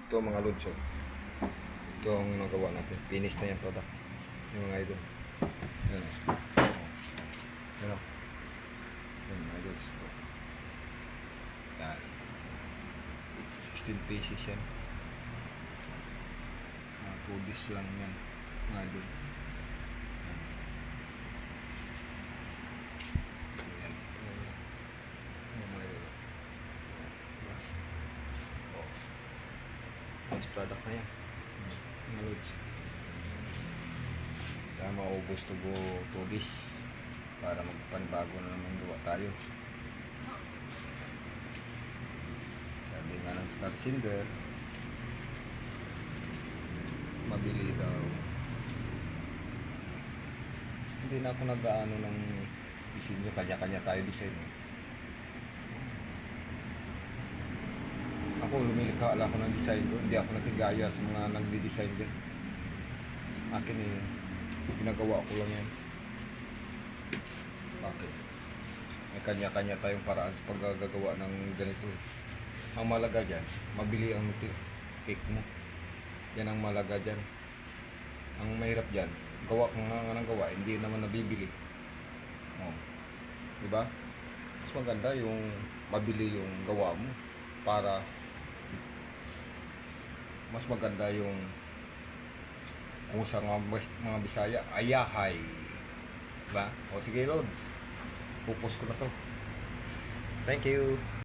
Ito mga lods, oh. Ito ang nagawa natin. Finish na yan product. Yung mga idol. Yan, oh. Yan, oh. Yan mga idols. Oh. Yan. 16 pieces yan. 2 discs lang yan mga idol. Yan. Yan mga idol. Diba? Oh. Nice product na yan. Mga lods. Sana maubos to go 2 discs para magpanibago na naman gawa tayo. Sabi nga ng Star Silver, mabili daw. Hindi na ako nag-aano ng disenyo, kanya-kanya tayo design. Ako lumilikha ako ng design ko, hindi ako nakigaya sa mga nagdi-design din. Akin ginagawa ko lang yan. Bakit? May kanya-kanya tayong paraan sa paggagawa ng ganito. Ang malaga dyan, mabili ang cake mo. Yan ang malaga dyan. Ang mahirap dyan, gawa kung nga ng gawa, hindi naman nabibili. Oh. Diba? Mas maganda yung mabili yung gawa mo para mas maganda yung kung sa mga Bisaya, ayahay. Diba? O sige Lods, pupus ko na to. Thank you.